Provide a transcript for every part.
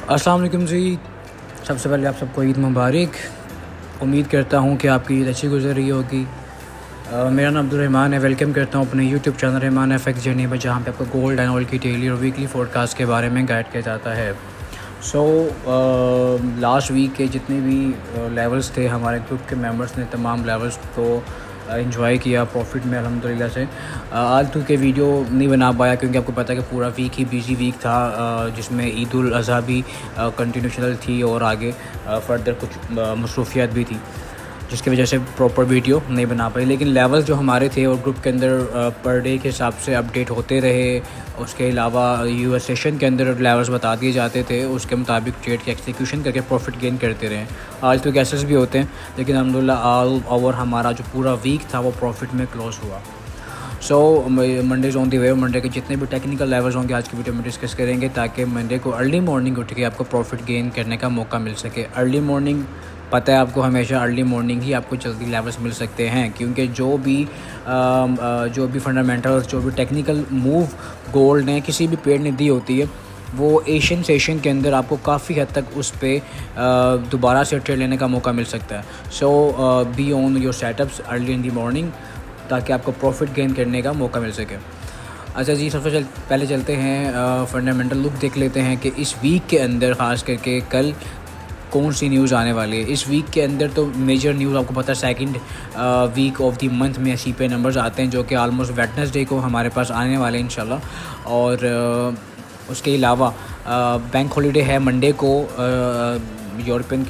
अस्सलाम वालेकुम जी। सबसे पहले आप सबको ईद मुबारक। उम्मीद करता हूँ कि आपकी ईद अच्छी गुजर रही होगी। मेरा नाम अब्दुल रहमान है। वेलकम करता हूँ अपने YouTube channel Rahman FX journey पर, जहाँ पे आपको गोल्ड एंड ऑयल की डेली और वीकली फोरकास्ट के बारे में गाइड किया जाता है। लास्ट वीक के जितने भी लेवल्स थे, हमारे ग्रुप के मेंबर्स ने तमाम लेवल्स को इंजॉय किया प्रॉफिट में अल्हम्दुलिल्लाह से। आज तो के वीडियो नहीं बना पाया क्योंकि आपको पता है कि पूरा वीक ही बिज़ी वीक था, जिसमें ईद उल अज़हा भी कंटिन्यू चल थी और आगे फर्दर कुछ मसरूफियात भी थी, जिसकी वजह से प्रॉपर वीडियो नहीं बना पाई। लेकिन लेवल जो हमारे थे और ग्रुप के अंदर पर डे के हिसाब से अपडेट होते रहे। उसके अलावा यूएस सेशन के अंदर लेवल्स बता दिए जाते थे, उसके मुताबिक ट्रेड की एक्सिक्यूशन करके प्रॉफिट गेन करते रहे। आज तो कैसेस भी होते हैं, लेकिन अल्हम्दुलिल्लाह ऑल ओवर हमारा जो पूरा वीक था वो प्रॉफिट में क्लोज हुआ। Mondays on the way. Monday के जितने भी टेक्निकल लेवल्स होंगे आज की वीडियो में डिस्कस करेंगे, ताकि मंडे को अर्ली मॉर्निंग उठ के आपको प्रॉफिट गेन करने का मौका मिल सके। अर्ली मॉर्निंग पता है आपको, हमेशा अर्ली मॉर्निंग ही आपको जल्दी लेवल्स मिल सकते हैं, क्योंकि जो भी फंडामेंटल, जो भी टेक्निकल मूव गोल्ड ने किसी भी पेड़ ने दी होती है, वो एशियन सेशन के अंदर आपको काफ़ी हद तक उस पर दोबारा से ट्रेड लेने का मौका मिल सकता है। Be on your setups early in the morning, ताकि आपको प्रॉफिट गेन करने का मौका मिल सके। अच्छा जी, सबसे पहले चलते हैं फंडामेंटल लुक देख लेते हैं कि इस वीक के अंदर ख़ास करके कल कौन सी न्यूज़ आने वाली है। इस वीक के अंदर तो मेजर न्यूज़ आपको पता है, second week of the month में सीपीआई नंबर्स आते हैं, जो कि ऑलमोस्ट वेडनेसडे को हमारे पास आने वाले हैं इंशाल्लाह। और उसके अलावा बैंक हॉलीडे है मंडे को। यूरोपियन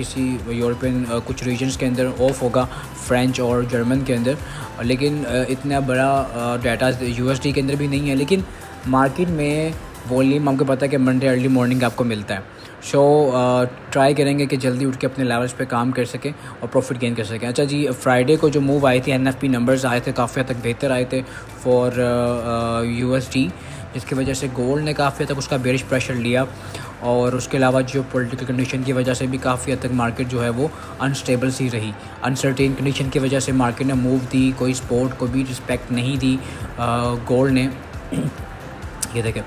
कुछ रीजन्स के अंदर ऑफ होगा, फ्रेंच और जर्मन के अंदर। लेकिन इतना बड़ा डाटा यूएसडी के अंदर भी नहीं है, लेकिन मार्केट में वॉल्यूम आपको पता है कि मंडे अर्ली मॉर्निंग आपको मिलता है। ट्राई करेंगे कि जल्दी उठ के अपने लेवल्स पे काम कर सकें और प्रॉफिट गेन कर सकें। अच्छा जी, फ्राइडे को जो मूव आई थी, एनएफपी नंबर्स आए थे, काफ़ी हद तक बेहतर आए थे फॉर यूएसडी, जिसकी वजह से गोल्ड ने काफ़ी हद तक उसका बेरिश प्रेशर लिया। और उसके अलावा जो पॉलिटिकल कंडीशन की वजह से भी काफ़ी हद तक मार्केट जो है वो अनस्टेबल सी रही। अनसर्टेन कंडीशन की वजह से मार्केट ने मूव दी, कोई सपोर्ट को भी रिस्पेक्ट नहीं दी गोल्ड ने। ये देखें।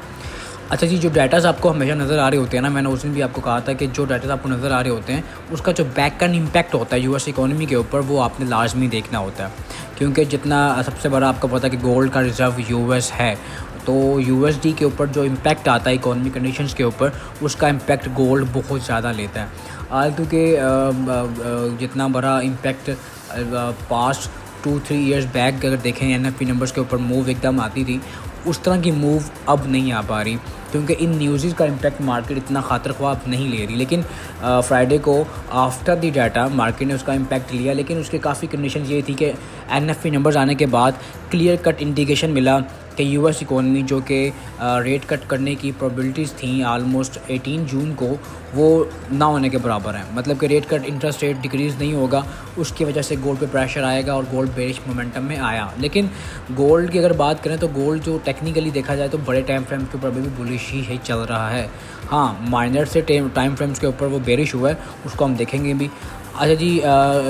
अच्छा जी, जो डाटाज़ आपको हमेशा नज़र आ रहे होते हैं ना, मैंने उस दिन भी आपको कहा था कि जो डाटाज़ आपको नज़र आ रहे होते हैं, उसका जो बैक का इम्पैक्ट होता है यूएस इकोनॉमी के ऊपर, वो आपने लाजमी देखना होता है। क्योंकि जितना सबसे बड़ा आपको पता है कि गोल्ड का रिज़र्व यूएस है, तो यूएसडी के ऊपर जो इम्पैक्ट आता है इकोनॉमी कंडीशंस के ऊपर, उसका इम्पैक्ट गोल्ड बहुत ज़्यादा लेता है। आलतू के जितना बड़ा इम्पैक्ट पास्ट 2-3 ईयर्स बैक अगर देखें, एनएफपी नंबर्स के ऊपर मूव एकदम आती थी, उस तरह की मूव अब नहीं आ पा रही, क्योंकि इन न्यूज़ का इम्पैक्ट मार्केट इतना खातर ख्वाह अब नहीं ले रही। लेकिन फ्राइडे को आफ्टर द डाटा मार्केट ने उसका इम्पैक्ट लिया, लेकिन उसके काफ़ी कंडीशन ये थी कि एनएफपी नंबर्स आने के बाद क्लियर कट इंडिकेशन मिला कि यूएस इकोनॉमी जो कि रेट कट करने की प्रोबेबिलिटीज़ थी ऑलमोस्ट 18 जून को, वो ना होने के बराबर है। मतलब कि rate cut, interest rate decrease नहीं होगा, उसकी वजह से गोल्ड पे प्रेशर आएगा और गोल्ड बेरिश मोमेंटम में आया। लेकिन गोल्ड की अगर बात करें तो गोल्ड जो टेक्निकली देखा जाए तो बड़े टाइम फ्रेम के ऊपर भी बुलिश ही चल रहा है। हाँ, माइनर से टाइम फ्रेम्स के ऊपर वो बेरिश हुआ है, उसको हम देखेंगे भी। अच्छा जी,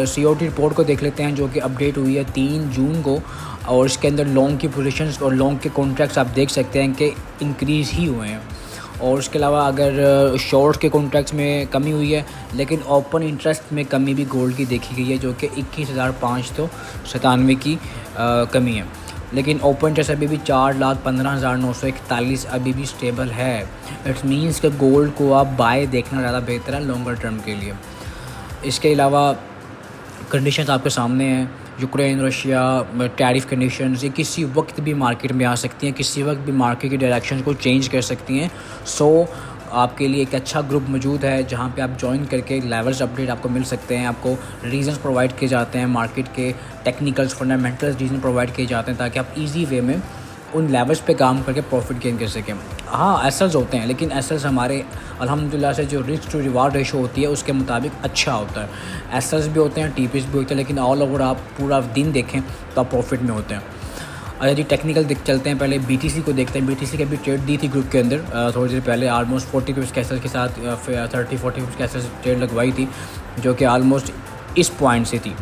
सीओटी रिपोर्ट को देख लेते हैं, जो कि अपडेट हुई है 3 जून को। और इसके अंदर लॉन्ग की पोजीशंस और लॉन्ग के कॉन्ट्रैक्ट्स आप देख सकते हैं कि इंक्रीज़ ही हुए हैं। और उसके अलावा अगर शॉर्ट के कॉन्ट्रैक्ट्स में कमी हुई है, लेकिन ओपन इंटरेस्ट में कमी भी गोल्ड की देखी गई है, जो कि 21,597 की कमी है। लेकिन ओपन इंटरेस्ट अभी भी 4,15,941 अभी भी स्टेबल है। इट्स मीन्स कि गोल्ड को आप बाय देखना ज़्यादा बेहतर है लॉन्गर टर्म के लिए। इसके अलावा कंडीशंस आपके सामने हैं, यूक्रेन रशिया टैरिफ कंडीशंस, ये किसी वक्त भी मार्केट में आ सकती हैं, किसी वक्त भी मार्केट की डायरेक्शन को चेंज कर सकती हैं। आपके लिए एक अच्छा ग्रुप मौजूद है, जहां पे आप ज्वाइन करके लेवल्स अपडेट आपको मिल सकते हैं। आपको रीजंस प्रोवाइड किए जाते हैं, मार्केट के टेक्निकल्स फंडामेंटल्स रीजन प्रोवाइड किए जाते हैं, ताकि आप ईजी वे में उन लेवल्स पे काम करके प्रॉफिट गेन कर सकें। हाँ, एसेट्स होते हैं, लेकिन एसेट्स हमारे अल्हम्दुलिल्लाह से जो रिस्क टू रिवार्ड रेशो होती है उसके मुताबिक अच्छा होता है। एसेट्स भी होते हैं, टीपीएस भी होते हैं, लेकिन ऑल ओवर आप पूरा दिन देखें तो आप प्रॉफिट में होते हैं। अच्छा जी, टेक्निकल चलते हैं, पहले बीटीसी को देखते हैं। बीटीसी की अभी ट्रेड दी थी ग्रुप के अंदर थोड़ी देर पहले, ऑलमोस्ट 40 पिप्स के एसेट्स के साथ 30-40 पिप्स के एसेट्स ट्रेड लगवाई थी, जो कि ऑलमोस्ट इस पॉइंट से थी।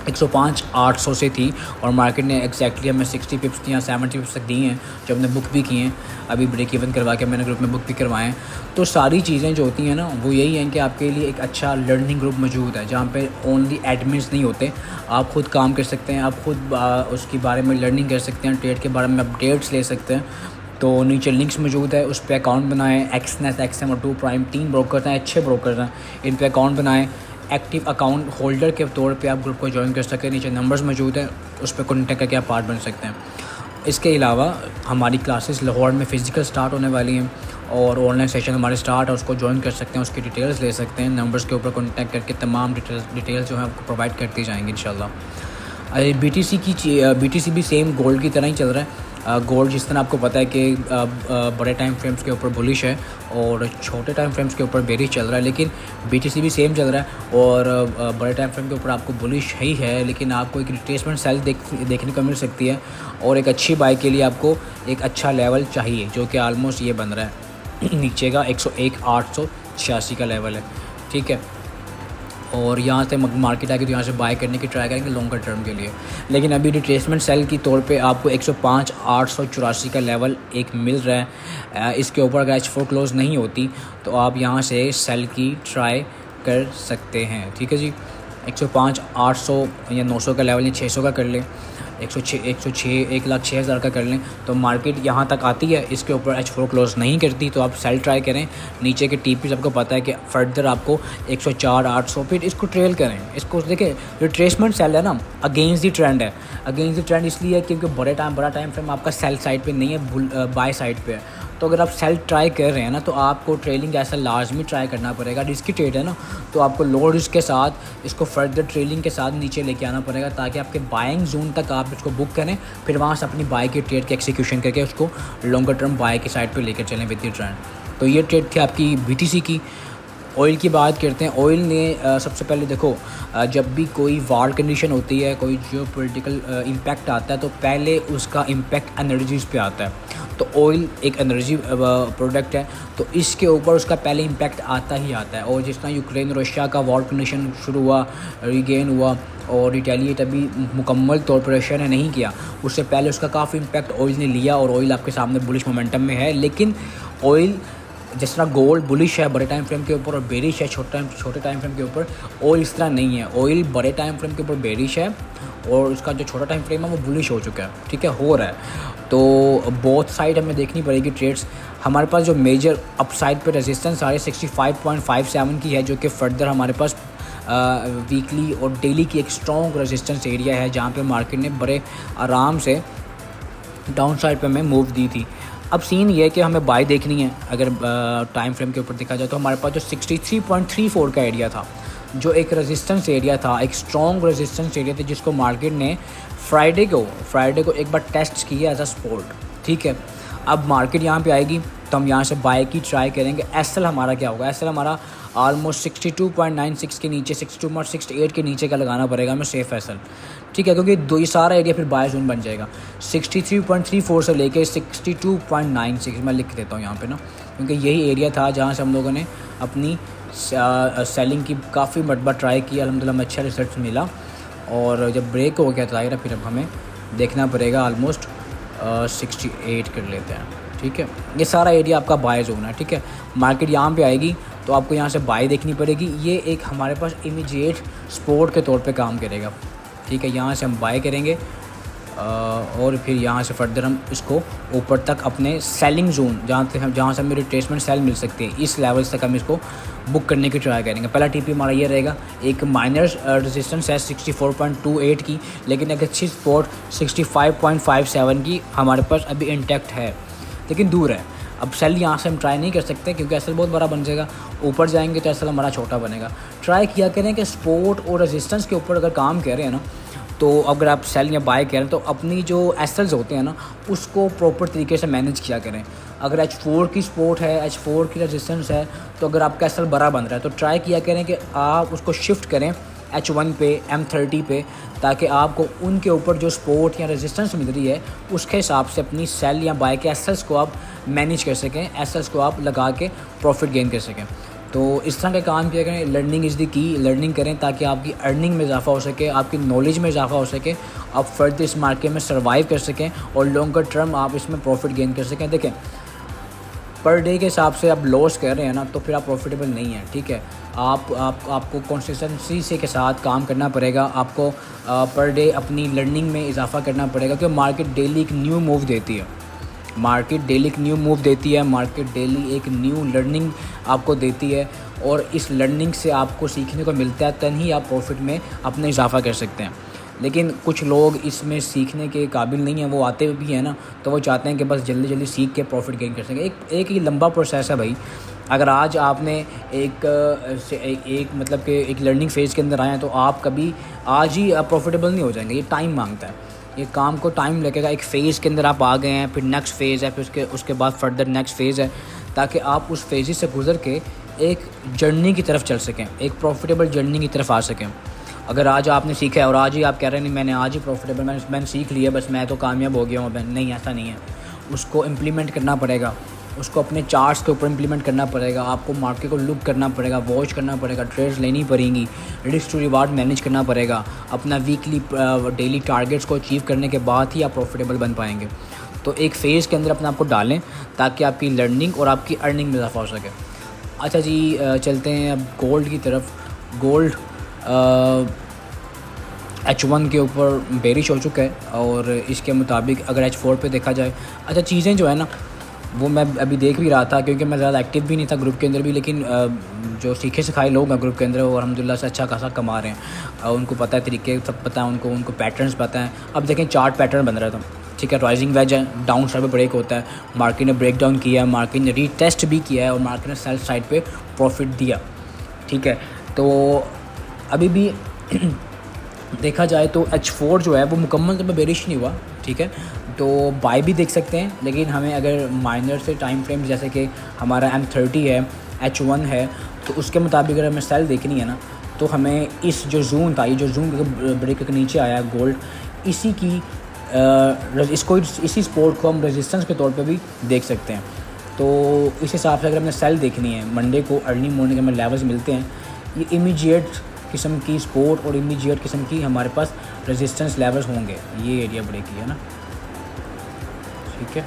105 800 से थी और मार्केट ने एक्जैक्टली हमें 60 पिप्स या 70 पिप्स तक दी हैं, जो हमने बुक भी किए हैं। अभी ब्रेक इवन करवा के मैंने ग्रुप में बुक भी करवाए हैं। तो सारी चीज़ें जो होती हैं ना, वो यही हैं कि आपके लिए एक अच्छा लर्निंग ग्रुप मौजूद है, जहाँ पे ओनली एडमिन्स नहीं होते, आप खुद काम कर सकते हैं, आप खुद उसके बारे में लर्निंग कर सकते हैं, ट्रेड के बारे में अपडेट्स ले सकते हैं। तो नीचे लिंक्स मौजूद है, उस पर अकाउंट बनाएं। एक्सनेस, एक्सएम और 2 प्राइम 3 ब्रोकर हैं, अच्छे ब्रोकर हैं, इन पर अकाउंट बनाएं। एक्टिव अकाउंट होल्डर के तौर पे आप ग्रुप को ज्वाइन कर सकें। नीचे नंबर्स मौजूद हैं, उस पर कॉन्टेक्ट करके आप पार्ट बन सकते हैं। इसके अलावा हमारी क्लासेस लाहौर में फ़िज़िकल स्टार्ट होने वाली हैं और ऑनलाइन सेशन हमारे स्टार्ट है, उसको ज्वाइन कर सकते हैं, उसकी डिटेल्स ले सकते हैं। नंबर्स के ऊपर कॉन्टैक्ट करके तमाम डिटेल्स जो है आपको प्रोवाइड करती जाएंगी इंशाल्लाह। BTC भी सेम गोल्ड की तरह ही चल रहा है। गोल्ड जिस तरह आपको पता है कि बड़े टाइम फ्रेम्स के ऊपर बुलिश है और छोटे टाइम फ्रेम्स के ऊपर बेरिश चल रहा है, लेकिन BTC भी सेम चल रहा है और बड़े टाइम फ्रेम के ऊपर आपको बुलिश ही है, लेकिन आपको एक रिट्रेसमेंट सेल देखने को मिल सकती है और एक अच्छी बाई के लिए आपको एक अच्छा लेवल चाहिए, जो कि आलमोस्ट ये बन रहा है नीचे का 101 886 का लेवल है, ठीक है। और यहाँ से मार्केट आएगी तो यहाँ से बाय करने की ट्राई करेंगे लॉन्गर टर्म के लिए। लेकिन अभी रिट्रेसमेंट सेल की तौर पे आपको 105 884 का लेवल एक मिल रहा है। इसके ऊपर अगर H4 क्लोज़ नहीं होती तो आप यहाँ से सेल की ट्राई कर सकते हैं, ठीक है जी। 105 800 या 900 का लेवल या 600 का कर लें, 106 1,06,000 का कर लें तो मार्केट यहाँ तक आती है। इसके ऊपर H4 क्लोज नहीं करती तो आप सेल ट्राई करें। नीचे के TPs आपको पता है कि फर्दर आपको 104 800 फिर इसको ट्रेल करें। इसको देखें, रिट्रेसमेंट सेल है ना, अगेंस्ट दी ट्रेंड है। अगेंस्ट दी ट्रेंड इसलिए क्योंकि बड़ा टाइम फ्रेम आपका सेल साइड पे नहीं है, बाय साइड पे है। तो अगर आप सेल ट्राई कर रहे हैं ना, तो आपको ट्रेलिंग ऐसा लाजमी ट्राई करना पड़ेगा। रिस्की ट्रेड है ना, तो आपको लो रिस्क के साथ इसको फर्दर ट्रेलिंग के साथ नीचे लेके आना पड़ेगा, ताकि आपके बाइंग जोन तक आप इसको बुक करें, फिर वहाँ से अपनी बाय की ट्रेड की एक्सिक्यूशन करके उसको लॉन्गर टर्म बाय की साइड पे लेकर चलें विद द ट्रेंड। तो ये ट्रेड थी आपकी BTC की। ऑयल की बात करते हैं। ऑयल ने सबसे पहले देखो, जब भी कोई वार कंडीशन होती है, कोई जियो पोलिटिकल इम्पैक्ट आता है, तो पहले उसका इम्पैक्ट एनर्जीज़ पे आता है। तो ऑयल एक एनर्जी प्रोडक्ट है, तो इसके ऊपर उसका पहले इम्पैक्ट आता ही आता है। और जिस तरह यूक्रेन रशिया का वॉर कंडीशन शुरू हुआ, रीगेन हुआ और रिटेलिएट अभी मुकम्मल तौर पर रशिया ने नहीं किया, उससे पहले उसका काफ़ी इम्पैक्ट ऑयल ने लिया और ऑयल आपके सामने बुलिश मोमेंटम में है। लेकिन ऑयल जिस तरह गोल्ड बुलिश है बड़े टाइम फ्रेम के ऊपर और बेरिश है छोटे टाइम फ्रेम के ऊपर, ऑयल इस तरह नहीं है। ऑयल बड़े टाइम फ्रेम के ऊपर बेरिश है और उसका जो छोटा टाइम फ्रेम है वो बुलिश हो चुका है, ठीक है, हो रहा है। तो बोथ साइड हमें देखनी पड़ेगी ट्रेड्स। हमारे पास जो मेजर अपसाइड पे रेजिस्टेंस आ रही है 65.57 की है, जो कि फर्दर हमारे पास वीकली और डेली की एक स्ट्रॉन्ग रेजिस्टेंस एरिया है, जहाँ पे मार्केट ने बड़े आराम से डाउन साइड पे हमें मूव दी थी। अब सीन ये है कि हमें बाय देखनी है। अगर टाइम फ्रेम के ऊपर देखा जाए तो हमारे पास जो 63.34 का एरिया था, जो एक रेजिस्टेंस एरिया था, एक स्ट्रॉन्ग रेजिस्टेंस एरिया था, जिसको मार्केट ने फ्राइडे को एक बार टेस्ट किया एज अ सपोर्ट, ठीक है। अब मार्केट यहाँ पे आएगी तो हम यहाँ से बाय की ट्राई करेंगे। एसएल हमारा क्या होगा? एसएल हमारा ऑलमोस्ट 62.96 के नीचे, 62.68 के नीचे का लगाना पड़ेगा हमें सेफ एसएल, ठीक है, क्योंकि दो ये सारा एरिया फिर बाय जोन बन जाएगा। 63.34 से लेके 62.96 मैं लिख देता हूँ यहाँ पे ना, क्योंकि यही एरिया था जहाँ से हम लोगों ने अपनी सेलिंग की काफ़ी मरतबा ट्राई की, अल्हम्दुलिल्लाह में अच्छा रिजल्ट मिला। और जब ब्रेक हो गया था फिर अब हमें देखना पड़ेगा ऑलमोस्ट 68 कर लेते हैं, ठीक है। ये सारा एरिया आपका बाय जोन है, ठीक है। मार्केट यहाँ पे आएगी तो आपको यहाँ से बाय देखनी पड़ेगी। ये एक हमारे पास इमीडिएट सपोर्ट के तौर पे काम करेगा, ठीक है। यहाँ से हम बाय करेंगे और फिर यहाँ से फर्दर हम इसको ऊपर तक अपने सेलिंग जोन जहाँ से हमें रिट्रेसमेंट सेल मिल सकती है, इस लेवल तक हम इसको बुक करने की ट्राई करेंगे। पहला टीपी हमारा ये रहेगा। एक माइनर रेजिस्टेंस है 64.28 की, लेकिन एक अच्छी सपोर्ट 65.57 की हमारे पास अभी इंटैक्ट है, लेकिन दूर है। अब सेल यहाँ से हम ट्राई नहीं कर सकते क्योंकि एसएल बहुत बड़ा बन जाएगा। ऊपर जाएंगे तो एसएल हमारा छोटा बनेगा। ट्राई किया करें कि सपोर्ट और रेजिस्टेंस के ऊपर अगर काम कर रहे हैं ना, तो अगर आप सेल या बाय करें तो अपनी जो एसएल्स होते हैं ना, उसको प्रॉपर तरीके से मैनेज किया करें। अगर H4 की सपोर्ट है, H4 की रेजिस्टेंस है, तो अगर आपका एसएल बड़ा बन रहा है तो ट्राई किया करें कि आप उसको शिफ्ट करें H1 पे, M30 पे, ताकि आपको उनके ऊपर जो सपोर्ट या रेजिस्टेंस मिल रही है उसके हिसाब से अपनी सेल या बाय के एसएल्स को आप मैनेज कर सकें, एसएल्स को आप लगा के प्रॉफिट गेन कर सकें। तो इस तरह का काम किया करें। Learning is the key, learning करें ताकि आपकी अर्निंग में इजाफा हो सके, आपकी नॉलेज में इजाफा हो सके, आप फर्दर इस मार्केट में सर्वाइव कर सकें और लॉन्गर टर्म आप इसमें प्रॉफिट गेन कर सकें। देखें, पर डे के हिसाब से आप लॉस कर रहे हैं ना, तो फिर आप प्रॉफिटेबल नहीं है, ठीक है। आपको कंसिस्टेंसी से के साथ काम करना पड़ेगा, आपको पर डे अपनी लर्निंग में इजाफा करना पड़ेगा, क्योंकि मार्केट डेली एक न्यू मूव देती है, मार्केट डेली एक न्यू मूव देती है, मार्केट डेली एक न्यू लर्निंग आपको देती है, और इस लर्निंग से आपको सीखने को मिलता है, तब ही आप प्रॉफिट में अपना इजाफा कर सकते हैं। लेकिन कुछ लोग इसमें सीखने के काबिल नहीं हैं, वो आते भी हैं ना, तो वो चाहते हैं कि बस जल्दी जल्दी सीख के प्रॉफिट गेन कर सकें। एक ही लंबा प्रोसेस है भाई। अगर आज आपने एक मतलब कि एक लर्निंग फ़ेज़ के अंदर आए हैं, तो आप कभी आज ही प्रॉफिटेबल नहीं हो जाएंगे। ये टाइम मांगता है, ये काम को टाइम लगेगा। एक फ़ेज़ के अंदर आप आ गए हैं, फिर नेक्स्ट फ़ेज़ है, फिर उसके बाद फर्दर नेक्स्ट फ़ेज़ है, ताकि आप उस फेज़ से गुज़र के एक जर्नी की तरफ चल सकें, एक प्रॉफिटेबल जर्नी की तरफ आ सकें। अगर आज आपने सीखा है और आज ही आप कह रहे हैं नहीं मैंने आज ही प्रॉफिटेबल मैंने सीख लिया, बस मैं तो कामयाब हो गया हूँ, नहीं, ऐसा नहीं है। उसको इम्प्लीमेंट करना पड़ेगा, उसको अपने चार्ट्स के ऊपर इम्प्लीमेंट करना पड़ेगा, आपको मार्केट को लुक करना पड़ेगा, वॉच करना पड़ेगा, ट्रेड्स लेनी पड़ेंगी, रिस्क टू रिवार्ड मैनेज करना पड़ेगा, अपना वीकली डेली टारगेट्स को अचीव करने के बाद ही आप प्रॉफिटेबल बन पाएंगे। तो एक फ़ेज़ के अंदर अपने आप को डालें ताकि आपकी लर्निंग और आपकी अर्निंग में इजाफा हो सके। अच्छा जी, चलते हैं अब गोल्ड की तरफ। गोल्ड H1 के ऊपर बेरिश हो चुका है, और इसके मुताबिक अगर H4 पे देखा जाए, अच्छा चीज़ें जो है ना वो मैं अभी देख भी रहा था, क्योंकि मैं ज़्यादा एक्टिव भी नहीं था ग्रुप के अंदर भी, लेकिन जो सीखे सिखाए लोग हैं ग्रुप के अंदर वो अल्हम्दुलिल्लाह से अच्छा खासा कमा रहे हैं। उनको पता है, तरीके सब पता है उनको पैटर्न्स पता है। अब देखें चार्ट पैटर्न बन रहा था, ठीक है, राइजिंग वेज है, डाउन साइड पे ब्रेक होता है, मार्केट ने ब्रेक डाउन किया है, मार्केट ने रीटेस्ट भी किया है, और मार्केट ने सेल साइड पे प्रॉफिट दिया, ठीक है। तो अभी भी देखा जाए तो H4 जो है वो मुकम्मल तौर पर बेरिश नहीं हुआ, ठीक है, तो बाय भी देख सकते हैं। लेकिन हमें अगर माइनर से टाइम फ्रेम जैसे कि हमारा M30 है, H1 है, तो उसके मुताबिक अगर हमें सेल देखनी है ना, तो हमें इस जो जोन था, ये जो जोन ब्रेक के नीचे आया गोल्ड, इसी स्पोर्ट को हम रेजिस्टेंस के तौर पे भी देख सकते हैं। तो इस हिसाब से अगर हमें सेल देखनी है, मंडे को अर्ली मॉर्निंग हमें लेवल्स मिलते हैं, ये इमीडिएट किस्म की सपोर्ट और इमीडिएट किस्म की हमारे पास रेजिस्टेंस लेवल्स होंगे। ये एरिया ब्रेक की है ना, ठीक है।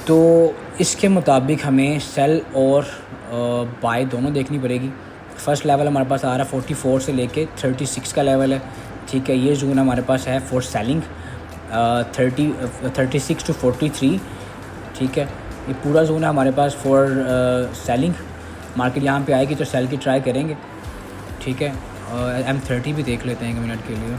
तो इसके मुताबिक हमें सेल और बाय दोनों देखनी पड़ेगी। फ़र्स्ट लेवल हमारे पास आ रहा है 44 से लेके 36 का लेवल है, ठीक है। ये जोन हमारे पास है फॉर सेलिंग 36 टू 43, ठीक है। ये पूरा जोन है हमारे पास फॉर सेलिंग। मार्केट यहाँ पे आएगी तो सेल की ट्राई करेंगे, ठीक है। M30 भी देख लेते हैं 1 मिनट के लिए,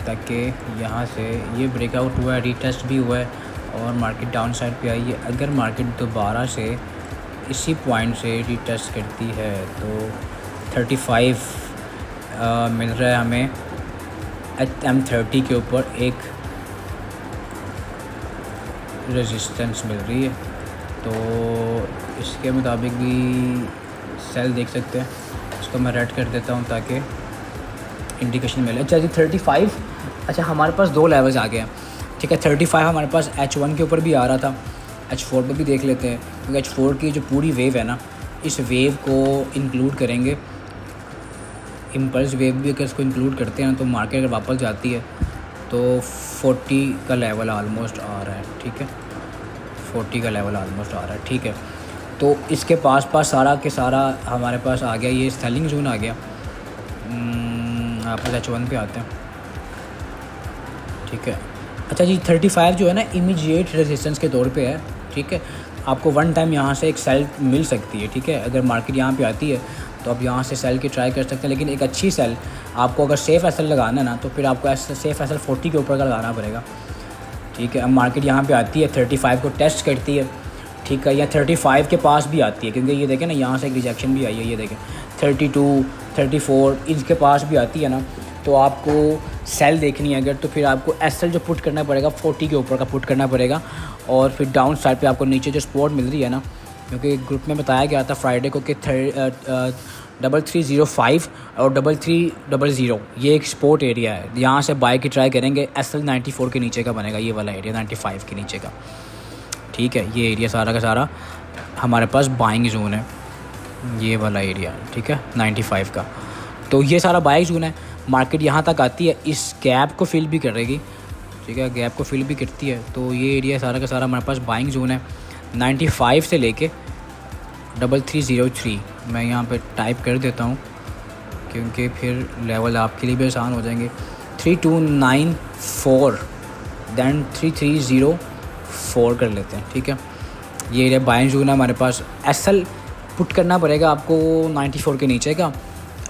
ताकि यहाँ से ये ब्रेकआउट हुआ है, रीटेस्ट भी हुआ है, और मार्केट डाउन साइड पे आई है। अगर मार्केट दोबारा से इसी पॉइंट से रीटेस्ट करती है तो 35 मिल रहा है हमें M30 के ऊपर एक रेजिस्टेंस मिल रही है, तो इसके मुताबिक भी सेल देख सकते हैं। इसको मैं रेड कर देता हूँ ताकि इंडिकेशन मिले। अच्छा जी 35, अच्छा हमारे पास 2 लेवल्स आ गए हैं, ठीक है। 35 हमारे पास H1 के ऊपर भी आ रहा था, H4 पे भी देख लेते हैं, क्योंकि H4 की जो पूरी वेव है ना, इस वेव को इंक्लूड करेंगे, इम्पल्स वेव भी अगर इसको इंक्लूड करते हैं तो मार्केट अगर वापस जाती है तो 40 का लेवल आलमोस्ट आ रहा है, ठीक है, 40 का लेवल आलमोस्ट आ रहा है, ठीक है। तो इसके पास सारा के सारा हमारे पास आ गया, ये सेलिंग जोन आ गया। आप H1 पे आते हैं, ठीक है। अच्छा जी 35 जो है ना इमीडिएट रेजिस्टेंस के तौर पे है, ठीक है। आपको वन टाइम यहाँ से एक सेल मिल सकती है, ठीक है। अगर मार्केट यहाँ पे आती है तो आप यहाँ से सेल की ट्राई कर सकते हैं, लेकिन एक अच्छी सेल आपको अगर सेफ़ एसएल लगाना है ना, तो फिर आपको सेफ़ एसएल 40 के ऊपर का लगाना पड़ेगा, ठीक है। अब मार्केट यहाँ पे आती है 35 को टेस्ट करती है, ठीक है, या 35 के पास भी आती है, क्योंकि ये देखें ना यहाँ से एक रिजेक्शन भी आई है, ये देखें 32, 34 इनके पास भी आती है ना, तो आपको सेल देखनी है अगर, तो फिर आपको एसएल जो पुट करना पड़ेगा 40 के ऊपर का पुट करना पड़ेगा, और फिर डाउन साइड पे आपको नीचे जो सपोर्ट मिल रही है ना, क्योंकि ग्रुप में बताया गया था फ्राइडे को कि 3305 और 3300 ये एक सपोर्ट एरिया है, यहाँ से बाय की ट्राई करेंगे। एसएल 94 के नीचे का बनेगा, ये वाला एरिया 95 के नीचे का, ठीक है। ये एरिया सारा का सारा हमारे पास बाइंग जोन है, ये वाला एरिया, ठीक है, 95 का। तो ये सारा बाइंग जोन है। मार्केट यहाँ तक आती है, इस गैप को फिल भी करेगी, ठीक है, गैप को फिल भी करती है। तो ये एरिया सारा का सारा हमारे पास बाइंग जोन है 95 से लेके 3303। मैं यहाँ पे टाइप कर देता हूँ क्योंकि फिर लेवल आपके लिए भी आसान हो जाएंगे। 3294 दैन 3304 कर लेते हैं, ठीक है। ये एरिया बाइंग जोन है हमारे पास। एसएल पुट करना पड़ेगा आपको 94 के नीचे का,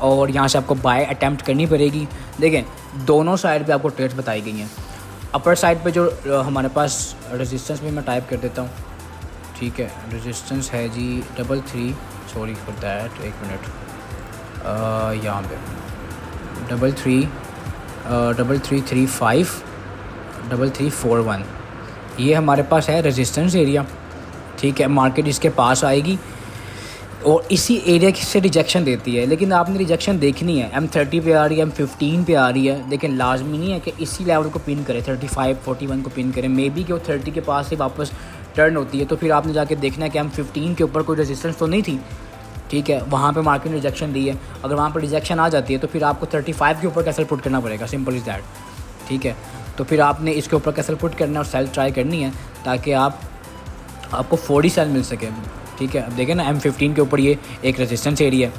और यहाँ से आपको बाय अटैम्प्ट करनी पड़ेगी। देखें दोनों साइड पे आपको ट्रेड्स बताई गई हैं। अपर साइड पे जो हमारे पास रेजिस्टेंस में मैं टाइप कर देता हूँ, ठीक है, रेजिस्टेंस है जी 33, सॉरी फॉर दैट, एक मिनट, यहाँ पे 3335 3341, ये हमारे पास है रेजिस्टेंस एरिया, ठीक है। मार्केट इसके पास आएगी और इसी एरिया से रिजेक्शन देती है, लेकिन आपने रिजेक्शन देखनी है। M30 पे आ रही है, M15 पे आ रही है, लेकिन लाजमी नहीं है कि इसी लेवल को पिन करें, 35 41 को पिन करें। मे बी कि वो 30 के पास से वापस टर्न होती है, तो फिर आपने जाके देखना है कि M15 के ऊपर कोई रेजिस्टेंस तो नहीं थी, ठीक है, वहाँ पे मार्केट ने रिजेक्शन दी है। अगर वहाँ पर रिजेक्शन आ जाती है तो फिर आपको 35 के ऊपर कैसल पुट करना पड़ेगा, सिंपल इज़ दैट, ठीक है। तो फिर आपने इसके ऊपर कैसल पुट करना है और सेल ट्राई करनी है ताकि आपको 40 सेल मिल सके, ठीक है। अब देखें ना M15 के ऊपर ये एक रेजिस्टेंस एरिया है,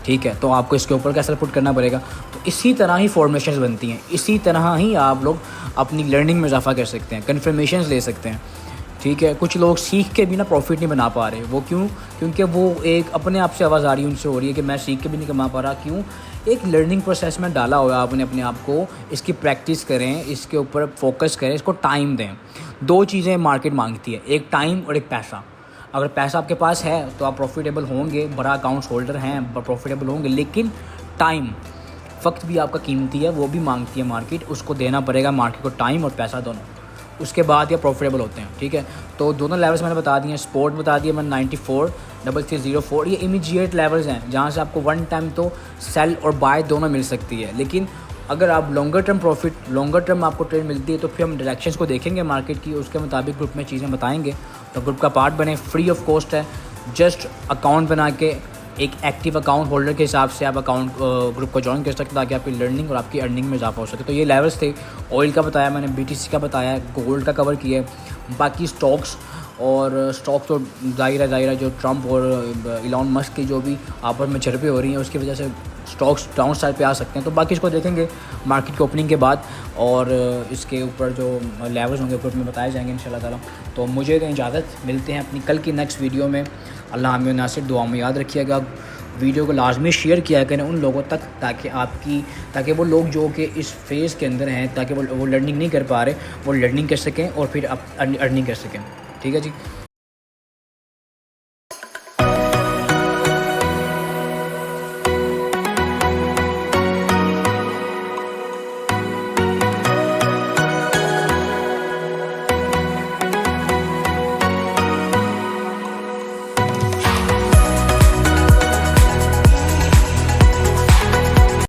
ठीक है, तो आपको इसके ऊपर कैसल पुट करना पड़ेगा। तो इसी तरह ही फॉर्मेशंस बनती हैं, इसी तरह ही आप लोग अपनी लर्निंग में इजाफा कर सकते हैं, कन्फर्मेशंस ले सकते हैं, ठीक है। कुछ लोग सीख के भी ना प्रॉफिट नहीं बना पा रहे, वो क्यों? क्योंकि वो एक अपने आप से आवाज़ आ रही है, उनसे हो रही है कि मैं सीख के भी नहीं कमा पा रहा। क्यों? एक लर्निंग प्रोसेस में डाला हुआ है आपने अपने आप को, इसकी प्रैक्टिस करें, इसके ऊपर फोकस करें, इसको टाइम दें। दो चीज़ें मार्केट मांगती है, एक टाइम और एक पैसा। अगर पैसा आपके पास है तो आप प्रॉफिटेबल होंगे, बड़ा अकाउंट्स होल्डर हैं, प्रॉफिटेबल होंगे, लेकिन टाइम, वक्त भी आपका कीमती है, वो भी मांगती है मार्केट, उसको देना पड़ेगा मार्केट को, टाइम और पैसा दोनों, उसके बाद ये प्रॉफिटेबल होते हैं, ठीक है। तो दोनों लेवल्स मैंने बता दिए हैं, स्पोर्ट बता दिया मैंने 94 3304, ये इमीडिएट लेवल्स हैं जहाँ से आपको वन टाइम तो सेल और बाय दोनों मिल सकती है। लेकिन अगर आप longer term profit, longer term आपको ट्रेड मिलती है, तो फिर हम डायरेक्शंस को देखेंगे मार्केट की, उसके मुताबिक ग्रुप में चीज़ें बताएंगे। तो ग्रुप का पार्ट बने, फ्री ऑफ कॉस्ट है, जस्ट अकाउंट बना के एक एक्टिव अकाउंट होल्डर के हिसाब से आप अकाउंट ग्रुप को ज्वाइन कर सकते हैं ताकि आपकी लर्निंग और आपकी अर्निंग में इजाफा हो सके। तो ये लेवल्स थे, ऑयल का बताया मैंने, BTC का बताया, गोल्ड का कवर किया है, बाकी स्टॉक्स तो जाहिर है जो ट्रंप और इलॉन मस्क की जो भी आपस में झड़पें हो रही हैं उसकी वजह से स्टॉक्स डाउन साइड पे आ सकते हैं। तो बाकी इसको देखेंगे मार्केट की ओपनिंग के बाद, और इसके ऊपर जो लेवल्स होंगे ऊपर में बताए जाएंगे इंशाल्लाह ताला। तो मुझे तो इजाज़त, मिलते हैं अपनी कल की नेक्स्ट वीडियो में। अल्लाह हमें नासिर, दुआ में याद रखिएगा। वीडियो को लाजमी शेयर किया करें उन लोगों तक ताकि वो लोग जो कि इस फेज़ के अंदर हैं, ताकि वो लर्निंग नहीं कर पा रहे, वो लर्निंग कर सकें और फिर अर्निंग कर सकें, ठीक है जी।